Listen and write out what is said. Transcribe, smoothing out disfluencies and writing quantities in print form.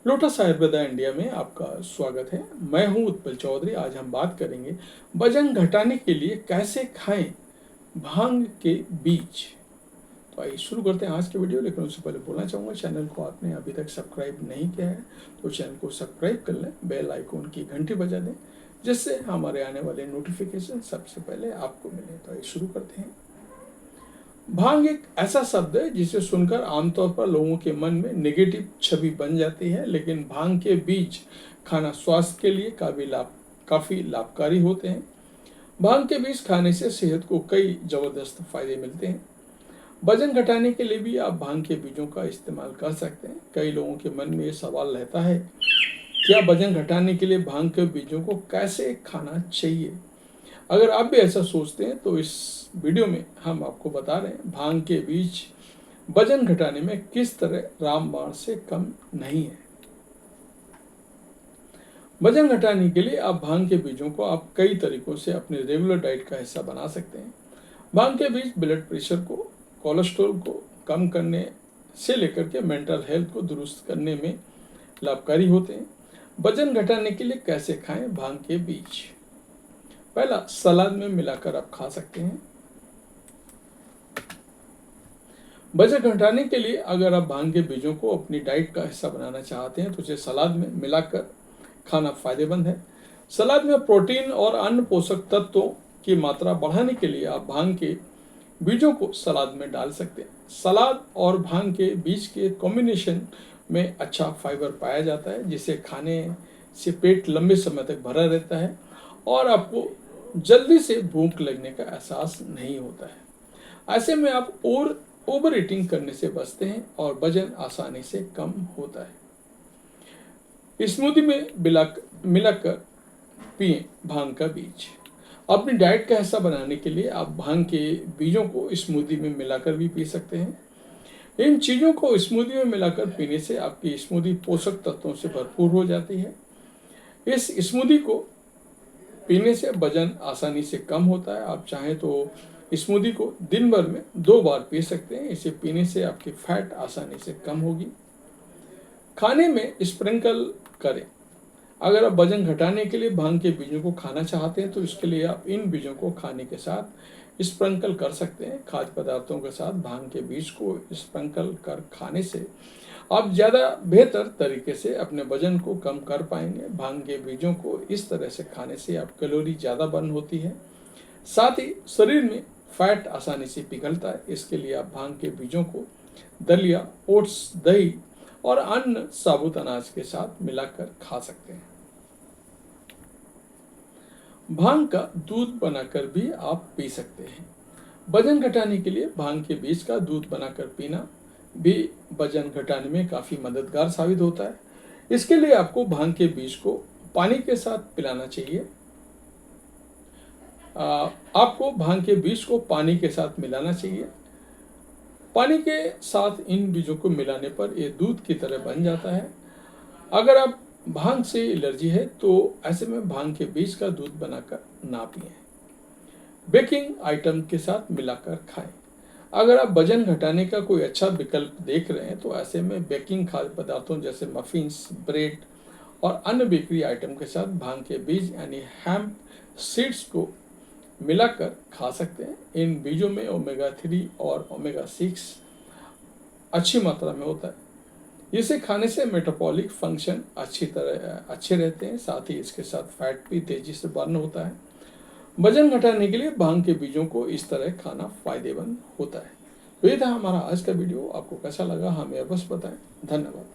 Lotus Ayurveda India में आपका स्वागत है। मैं हूं उत्पल चौधरी। आज हम बात करेंगे वजन घटाने के लिए कैसे खाएं भांग के बीज। तो आइए शुरू करते हैं आज के वीडियो। लेकिन उससे पहले बोलना चाहूँगा, चैनल को आपने अभी तक सब्सक्राइब नहीं किया है तो चैनल को सब्सक्राइब कर लें, बेल आइकॉन की घंटी बजा दें, जिससे हमारे आने वाले नोटिफिकेशन सबसे पहले आपको मिले। तो आइए शुरू करते हैं। भांग एक ऐसा शब्द है जिसे सुनकर आमतौर पर लोगों के मन में नेगेटिव छवि बन जाती है, लेकिन भांग के बीज खाना स्वास्थ्य के लिए काफी लाभकारी होते हैं। भांग के बीज खाने से सेहत को कई जबरदस्त फायदे मिलते हैं। वजन घटाने के लिए भी आप भांग के बीजों का इस्तेमाल कर सकते हैं। कई लोगों के मन में ये सवाल रहता है, क्या वजन घटाने के लिए भांग के बीजों को कैसे खाना चाहिए। अगर आप भी ऐसा सोचते हैं तो इस वीडियो में हम आपको बता रहे हैं भांग के बीज वजन घटाने में किस तरह रामबाण से कम नहीं है। वजन घटाने के लिए आप भांग के बीजों को आप कई तरीकों से अपने रेगुलर डाइट का हिस्सा बना सकते हैं। भांग के बीज ब्लड प्रेशर को, कोलेस्ट्रॉल को कम करने से लेकर के मेंटल हेल्थ को दुरुस्त करने में लाभकारी होते हैं। वजन घटाने के लिए कैसे खाएं भांग के बीज। पहला, सलाद में मिलाकर आप खा सकते हैं। वजन घटाने के लिए अगर आप भांग के बीजों को अपनी डाइट का हिस्सा बनाना चाहते हैं तो उसे सलाद में मिलाकर खाना फायदेमंद है। सलाद में प्रोटीन और अन्य पोषक तत्वों की मात्रा बढ़ाने के लिए आप भांग के बीजों को सलाद में डाल सकते हैं। सलाद और भांग के बीज के कॉम्बिनेशन में अच्छा फाइबर पाया जाता है, जिसे खाने से पेट लंबे समय तक भरा रहता है और आपको जल्दी से भूख लगने का एहसास नहीं होता है। ऐसे में आप ओवर ईटिंग करने से बचते हैं और वजन आसानी से कम होता है। स्मूदी में मिलाकर पिएं भांग का बीज। अपनी डाइट का हिस्सा बनाने के लिए आप भांग के बीजों को स्मूदी में मिलाकर भी पी सकते हैं। इन चीज़ों को स्मूदी में मिलाकर पीने से आपकी स्मूदी पोषक तत्वों से भरपूर हो जाती है। इस स्मूदी को पीने से वजन आसानी से कम होता है। आप चाहें तो स्मूदी को दिन भर में 2 बार पी सकते हैं। इसे पीने से आपकी फैट आसानी से कम होगी। खाने में स्प्रिंकल करें। अगर आप वजन घटाने के लिए भांग के बीजों को खाना चाहते हैं तो इसके लिए आप इन बीजों को खाने के साथ स्प्रिंकल कर सकते हैं। खाद्य पदार्थों के साथ भांग के बीज को स्प्रिंकल कर खाने से आप ज़्यादा बेहतर तरीके से अपने वजन को कम कर पाएंगे। भांग के बीजों को इस तरह से खाने से आप कैलोरी ज़्यादा बर्न होती है, साथ ही शरीर में फैट आसानी से पिघलता है। इसके लिए आप भांग के बीजों को दलिया, ओट्स, दही और अन्य साबुत अनाज के साथ मिलाकर खा सकते हैं। भांग का दूध बनाकर भी आप पी सकते हैं। वजन घटाने के लिए भांग के बीज का दूध बनाकर पीना भी वजन घटाने में काफ़ी मददगार साबित होता है। इसके लिए आपको भांग के बीज को पानी के साथ पिलाना चाहिए। आपको भांग के बीज को पानी के साथ मिलाना चाहिए। पानी के साथ इन बीजों को मिलाने पर ये दूध की तरह बन जाता है। अगर आप भांग से एलर्जी है तो ऐसे में भांग के बीज का दूध बनाकर ना पिएं। बेकिंग आइटम के साथ मिलाकर खाएं। अगर आप वजन घटाने का कोई अच्छा विकल्प देख रहे हैं तो ऐसे में बेकिंग खाद्य पदार्थों जैसे मफिन्स, ब्रेड और अन्य बेकरी आइटम के साथ भांग के बीज यानी हैम्प सीड्स को मिलाकर खा सकते हैं। इन बीजों में ओमेगा 3 और ओमेगा 6 अच्छी मात्रा में होता है। इसे खाने से मेटाबॉलिक फंक्शन अच्छे रहते हैं, साथ ही इसके साथ फैट भी तेजी से बर्न होता है। वजन घटाने के लिए भांग के बीजों को इस तरह खाना फायदेमंद होता है। तो ये था हमारा आज का वीडियो। आपको कैसा लगा हमें अवश्य बताएं। धन्यवाद।